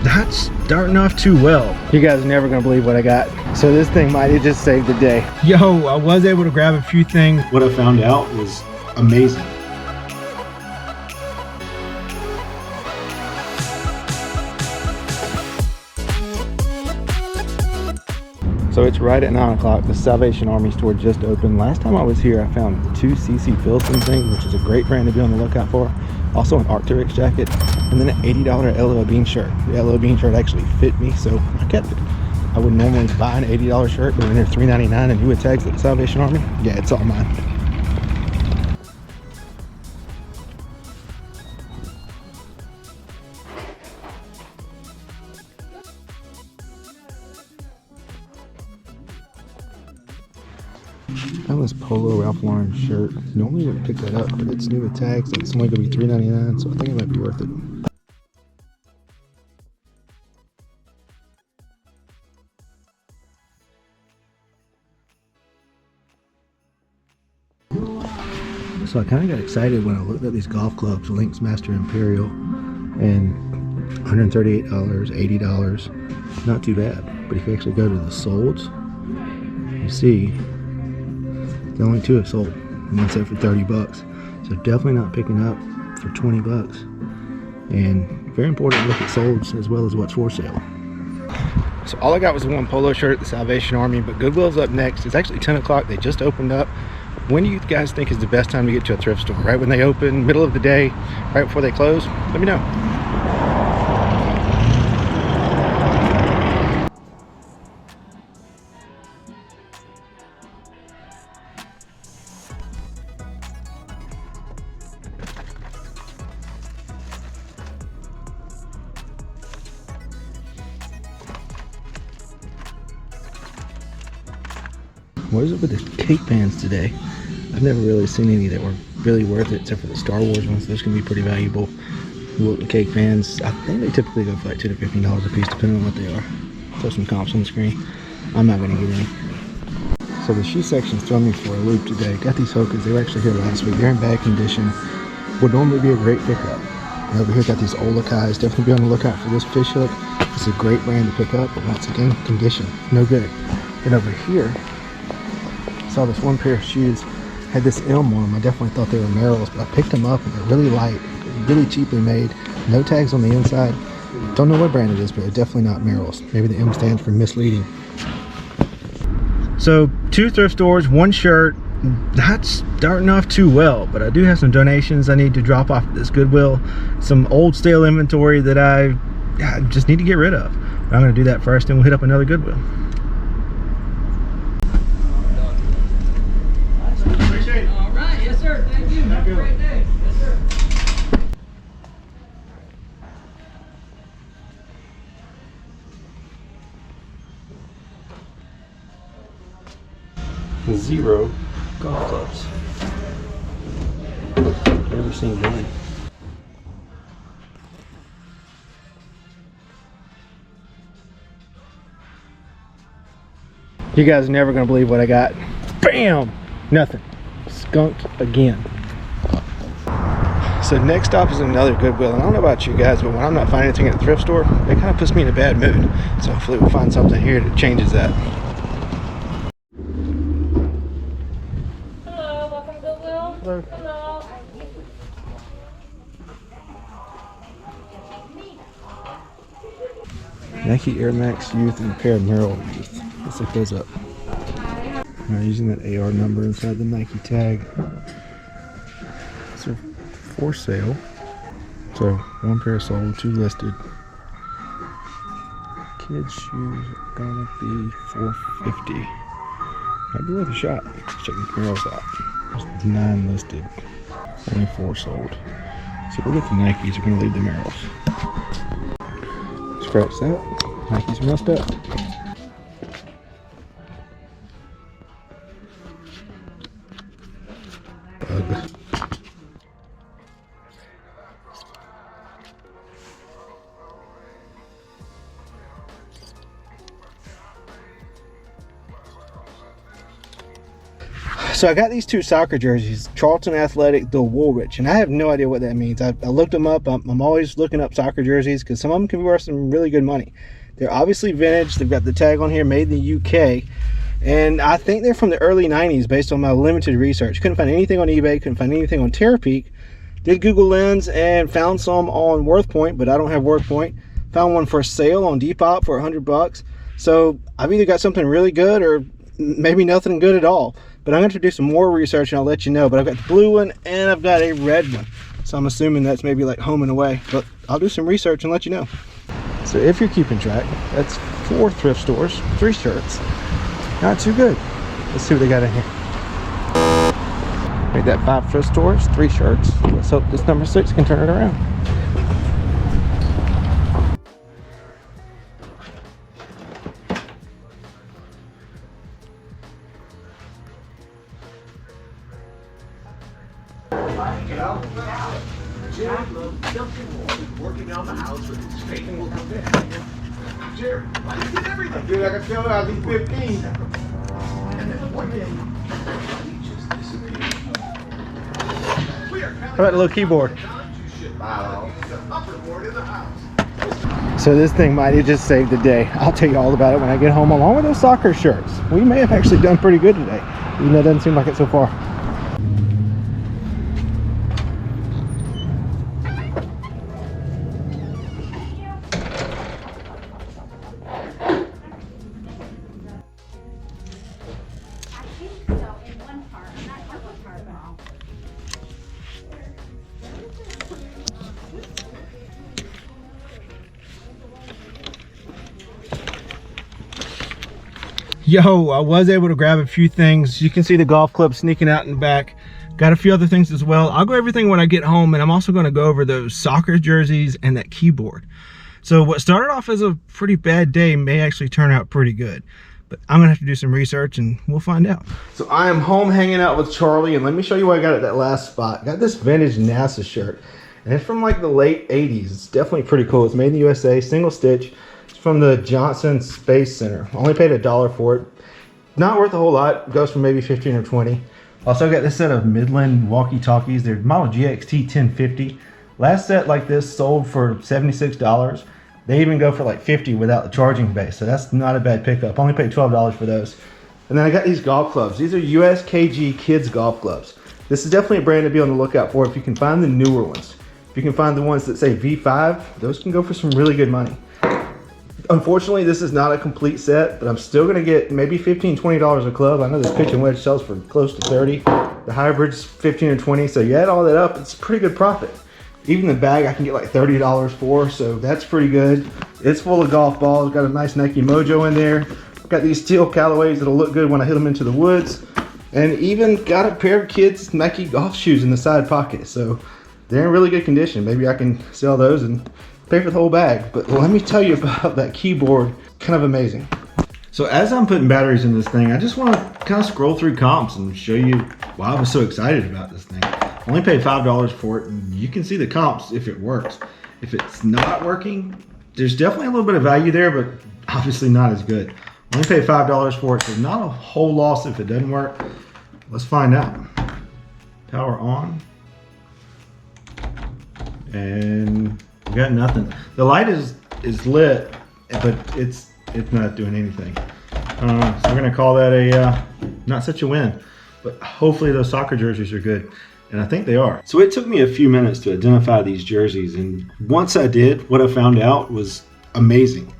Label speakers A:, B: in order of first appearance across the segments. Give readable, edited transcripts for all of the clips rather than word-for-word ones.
A: That's starting off too well. You guys are never gonna believe what I got. So this thing might have just saved the day. Yo, I was able to grab a few things. What I found out was amazing. So it's right at 9 o'clock. The Salvation Army store just opened. Last time I was here, I found 2 CC Filson things, which is a great brand to be on the lookout for. Also an Arc'teryx jacket, and then an $80 LL Bean shirt. The LL Bean shirt actually fit me, so I kept it. I would normally buy an $80 shirt, but when they're $3.99 and you would tags at the Salvation Army, yeah, it's all mine. I found this Polo Ralph Lauren shirt. Normally wouldn't pick that up, but it's new with tags and it's only going to be $3.99, so I think it might be worth it. So I kind of got excited when I looked at these golf clubs, Lynx Master Imperial, and $138, $80, not too bad. But if you actually go to the solds, you see the only 2 have sold, and one sold for 30 bucks. So definitely not picking up for 20 bucks. And very important to look at solds as well as what's for sale. So all I got was one polo shirt at the Salvation Army, but Goodwill's up next. It's actually 10 o'clock, they just opened up. When do you guys think is the best time to get to a thrift store? Right when they open, middle of the day, right before they close? Let me know. What is it with the cake pans today? I've never really seen any that were really worth it, except for the Star Wars ones. Those can be pretty valuable. The cake pans, I think they typically go for like $10 to $15 a piece, depending on what they are. Throw some comps on the screen. I'm not gonna get any. So the shoe section's throwing me for a loop today. Got these Hokas, they were actually here last week. They're in bad condition. Would normally be a great pickup. And over here got these Olakais. Definitely be on the lookout for this fish hook. It's a great brand to pick up, but once again, condition, no good. And over here, saw this one pair of shoes, had this elm on them. I definitely thought they were Merrell's, but I picked them up and they're really light, really cheaply made, no tags on the inside. Don't know what brand it is, but they're definitely not Merrell's. Maybe the M stands for misleading. So 2 thrift stores, 1 shirt. That's starting off too well, but I do have some donations I need to drop off at this Goodwill. Some old stale inventory that I just need to get rid of. But I'm gonna do that first and we'll hit up another Goodwill. Zero golf clubs. Never seen one. You guys are never gonna believe what I got. Bam! Nothing. Skunked again. So next stop is another Goodwill, and I don't know about you guys, but when I'm not finding anything at the thrift store, it kind of puts me in a bad mood. So hopefully we'll find something here that changes that. Hello.
B: Hello.
A: Nike Air Max Youth and a pair of Admiral Youth. Let's look those up. I'm using that AR number inside the Nike tag. So for sale. So 1 pair sold, 2 listed. Kids shoes are gonna be $450. Might be worth a shot. Let's check the Admirals out. There's 9 listed, only 4 sold. So we'll get the Nikes, we're gonna leave the Admirals. Scratch that. Nikes messed up. Bug. So I got these two soccer jerseys, Charlton Athletic, the Woolwich, and I have no idea what that means. I looked them up. I'm always looking up soccer jerseys because some of them can be worth some really good money. They're obviously vintage. They've got the tag on here, made in the UK, and I think they're from the early 90s based on my limited research. Couldn't find anything on eBay, couldn't find anything on Terapeak. Did Google Lens and found some on WorthPoint, but I don't have WorthPoint. Found one for sale on Depop for $100. So I've either got something really good or maybe nothing good at all. But I'm going to do some more research and I'll let you know. But I've got the blue one and I've got a red one. So I'm assuming that's maybe like home and away. But I'll do some research and let you know. So if you're keeping track, that's 4 thrift stores, 3 shirts. Not too good. Let's see what they got in here. Made that 5 thrift stores, 3 shirts. Let's hope this number 6 can turn it around.
B: Working on the house with his straight will come in. Jerry, why you did everything? Dude, I can tell I was 15. And then one day, he just disappeared.
A: How about the little keyboard? So this thing might have just saved the day. I'll tell you all about it when I get home, along with those soccer shirts. We may have actually done pretty good today, even though it doesn't seem like it so far. Yo, I was able to grab a few things. You can see the golf club sneaking out in the back. Got a few other things as well. I'll go everything when I get home, and I'm also going to go over those soccer jerseys and that keyboard. So what started off as a pretty bad day may actually turn out pretty good. But I'm gonna have to do some research and we'll find out. So I am home hanging out with Charlie, and let me show you what I got at that last spot. Got this vintage NASA shirt, and it's from like the late 80s. It's definitely pretty cool. It's made in the USA, single stitch. From the Johnson Space Center. Only paid $1 for it. Not worth a whole lot. Goes for maybe 15 or 20. Also got this set of Midland Walkie-Talkies. They're model GXT 1050. Last set like this sold for $76. They even go for like 50 without the charging base. So that's not a bad pickup. Only paid $12 for those. And then I got these golf clubs. These are USKG kids golf clubs. This is definitely a brand to be on the lookout for if you can find the newer ones. If you can find the ones that say V5, those can go for some really good money. Unfortunately, this is not a complete set, but I'm still going to get maybe $15, $20 a club. I know this pitch and wedge sells for close to 30. The hybrid's 15 or 20, so you add all that up, it's pretty good profit. Even the bag I can get like $30 for, so that's pretty good. It's full of golf balls. Got a nice Nike Mojo in there. Got these steel Callaways that'll look good when I hit them into the woods. And even got a pair of kids' Nike golf shoes in the side pocket, so they're in really good condition. Maybe I can sell those and pay for the whole bag. But let me tell you about that keyboard. Kind of amazing. So as I'm putting batteries in this thing, I just want to kind of scroll through comps and show you why I was so excited about this thing. I only paid $5 for it, and you can see the comps if it works. If it's not working, there's definitely a little bit of value there, but obviously not as good. I only paid $5 for it, so not a whole loss if it doesn't work. Let's find out. Power on. And we got nothing. The light is lit, but it's not doing anything. So we're gonna call that a not such a win. But hopefully those soccer jerseys are good, and I think they are. So it took me a few minutes to identify these jerseys, and once I did, what I found out was amazing.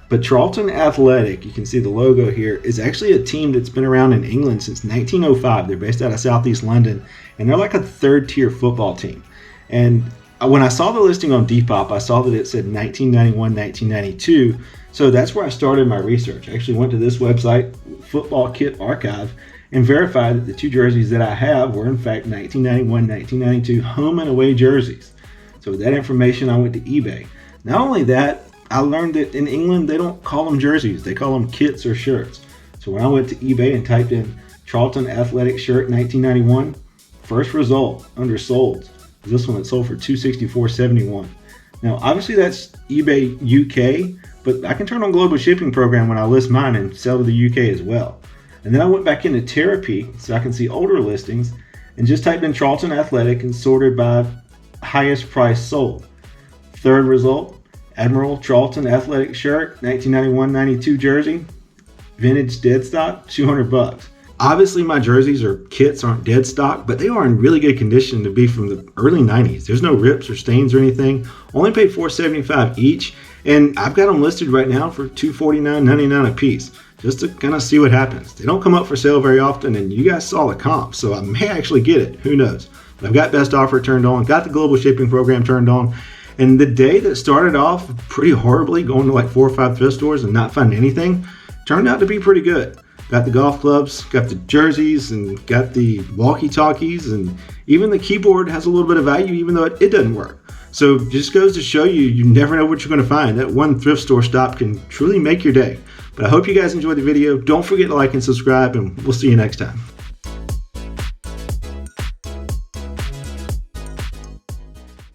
A: But Charlton Athletic, you can see the logo here, is actually a team that's been around in England since 1905. They're based out of Southeast London, and they're like a third-tier football team. And when I saw the listing on Depop, I saw that it said 1991, 1992. So that's where I started my research. I actually went to this website, Football Kit Archive, and verified that the 2 jerseys that I have were in fact 1991, 1992 home and away jerseys. So with that information, I went to eBay. Not only that, I learned that in England, they don't call them jerseys. They call them kits or shirts. So when I went to eBay and typed in Charlton Athletic Shirt 1991, first result under sold. This one that sold for $264.71. Now, obviously that's eBay UK, but I can turn on global shipping program when I list mine and sell to the UK as well. And then I went back into therapy so I can see older listings and just typed in Charlton Athletic and sorted by highest price sold. Third result, Admiral Charlton Athletic shirt, 1991-92 jersey, vintage dead stock, $200. Obviously my jerseys or kits aren't dead stock, but they are in really good condition to be from the early 90s. There's no rips or stains or anything. Only paid $4.75 each, and I've got them listed right now for $249.99 a piece, just to kind of see what happens. They don't come up for sale very often, and you guys saw the comp, so I may actually get it. Who knows? But I've got best offer turned on, got the global shipping program turned on, and the day that started off pretty horribly, going to like 4 or 5 thrift stores and not finding anything, turned out to be pretty good. Got the golf clubs, got the jerseys, and got the walkie-talkies, and even the keyboard has a little bit of value even though it doesn't work. So just goes to show you, you never know what you're going to find. That one thrift store stop can truly make your day. But I hope you guys enjoyed the video. Don't forget to like and subscribe, and we'll see you next time.